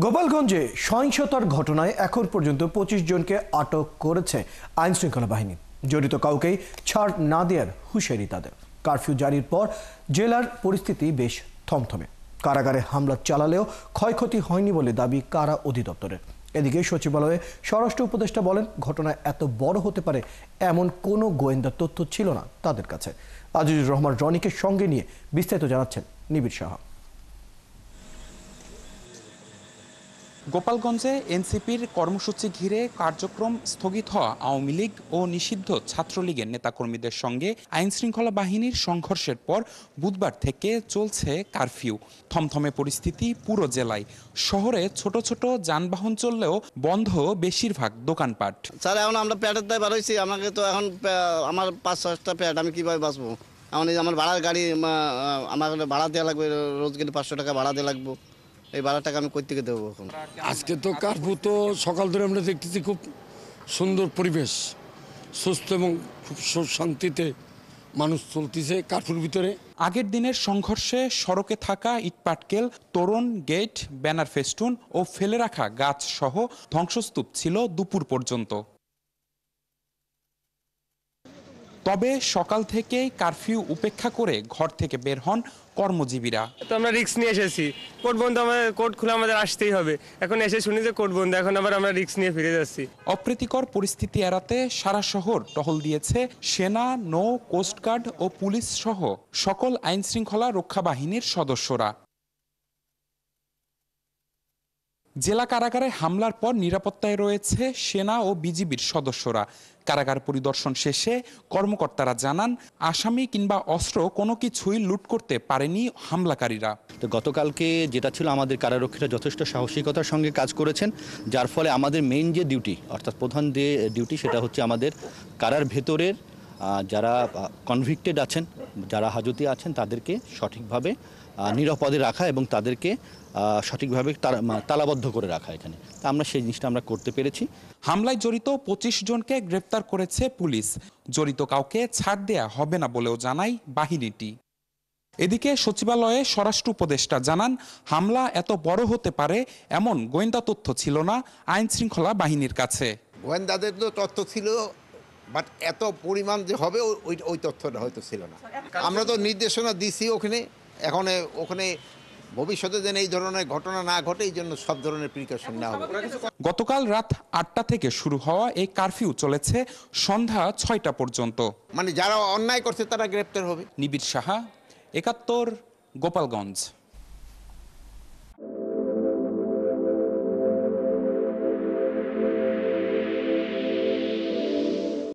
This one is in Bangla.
গোপালগঞ্জে সহিংসতার ঘটনায় এখন পর্যন্ত ২৫ জনকে আটক করেছে আইনশৃঙ্খলা বাহিনী। জড়িত কাউকেই ছাড় না দেওয়ার হুঁশিয়ারি তাদের। কারফিউ জারির পর জেলার পরিস্থিতি বেশ থমথমে। কারাগারে হামলা চালালেও ক্ষয়ক্ষতি হয়নি বলে দাবি কারা অধিদপ্তরের। এদিকে সচিবালয়ে স্বরাষ্ট্র উপদেষ্টা বলেন, ঘটনা এত বড় হতে পারে এমন কোনো গোয়েন্দা তথ্য ছিল না তাদের কাছে। আজিজুর রহমান রনিকে সঙ্গে নিয়ে বিস্তারিত জানাচ্ছেন নিবিড় সাহা। গোপালগঞ্জে এনসিপির কর্মসূচি ঘিরে কার্যক্রম স্থগিত হওয়া আওয়ামী লীগ ও নিষিদ্ধ ছাত্রলীগের নেতাকর্মীদের সঙ্গে আইনশৃঙ্খলা বাহিনীর সংঘর্ষের পর বুধবার থেকে চলছে কারফিউ। থমথমে পরিস্থিতি পুরো জেলায়। শহরে ছোট ছোট যানবাহন চললেও বন্ধ বেশিরভাগ দোকানপাট। স্যার, এখন আমরা প্যাটের দায় বার হয়েছি। আমাকে তো এখন আমার ৫-৬টা প্যাট, আমি কীভাবে বাঁচবো? এখন এই আমার ভাড়ার গাড়ি, আমার ভাড়া দেওয়া লাগবে, রোজ গেলে ৫০০ টাকা ভাড়া দেওয়া লাগবে। এই ভাড়া টাকা আমি কই থেকে দেবো এখন? আজকে তো কারফিউ, তো সকাল ধরে আমরা দেখতেছি খুব সুন্দর পরিবেশ, সুস্থ এবং খুব শান্তিতে মানুষ চলতেছে কারফিউর ভিতরে। আগের দিনের সংঘর্ষে সড়কে থাকা ইটপাটকেল, তোরণ, গেট, ব্যানার ফেস্টুন ও ফেলে রাখা গাছ সহ ধ্বংসস্তূপ ছিল দুপুর পর্যন্ত। তবে সকাল থেকেই কারফিউ উপেক্ষা করে ঘর থেকে বের হন কর্মজীবীরা। তো আমরা রিস্ক নিয়ে এসেছি, কোর্ট বন্ধ, আমাদের কোর্ট খুলে আমাদের আসতেই হবে। এখন এসে শুনি যে কোর্ট বন্ধ, এখন আবার আমরা রিস্ক নিয়ে ফিরে যাচ্ছি। অপ্রীতিকর পরিস্থিতি এড়াতে সারা শহর টহল দিয়েছে সেনা, নৌ, কোস্টগার্ড ও পুলিশ সহ সকল আইনশৃঙ্খলা রক্ষা বাহিনীর সদস্যরা। জেলা কারাগারে হামলার পর নিরাপত্তায় রয়েছে সেনা ও বিজিবির সদস্যরা। কারাগার পরিদর্শন শেষে কর্মকর্তারা জানান, আসামি কিংবা অস্ত্র কোনো কিছুই লুট করতে পারেনি হামলাকারীরা। তো গতকালকে যেটা ছিল, আমাদের কারারক্ষীরা যথেষ্ট সাহসিকতার সঙ্গে কাজ করেছেন, যার ফলে আমাদের মেইন যে ডিউটি, অর্থাৎ প্রধান যে ডিউটি, সেটা হচ্ছে আমাদের কারার ভেতরের যারা কনভিক্টেড আছেন, যারা হাজতে আছেন, তাদেরকে সঠিকভাবে নিরাপদে রাখা এবং তাদেরকে সঠিকভাবে তালাবদ্ধ করে রাখা। এখানে তা আমরা সেই জিনিসটা আমরা করতে পেরেছি। হামলায় জড়িত ২৫ জনকে গ্রেপ্তার করেছে পুলিশ। জড়িত কাউকে ছাড় দেয়া হবে না বলেও জানায় বাহিনীটি। এদিকে সচিবালয়ে স্বরাষ্ট্র উপদেষ্টা জানান, হামলা এত বড় হতে পারে এমন গোয়েন্দা তথ্য ছিল না আইন শৃঙ্খলা বাহিনীর কাছে। গোয়েন্দাদের তো তথ্য ছিল, বাট এত পরিমাণ যে হবে ওই তথ্যটা হয়তো ছিল না। আমরা তো নির্দেশনা দিছি ওখানে ভবিষ্যতে যেন এই ধরনের ঘটনা না ঘটে, এই জন্য সব ধরনের প্রিকশন নেওয়া হবে। গতকাল রাত ৮টা থেকে শুরু হওয়া এই কারফিউ চলেছে সন্ধ্যা ৬টা পর্যন্ত। মানে যারা অন্যায় করছে তারা গ্রেপ্তার হবে। নিবিড় সাহা, ৭১, গোপালগঞ্জ।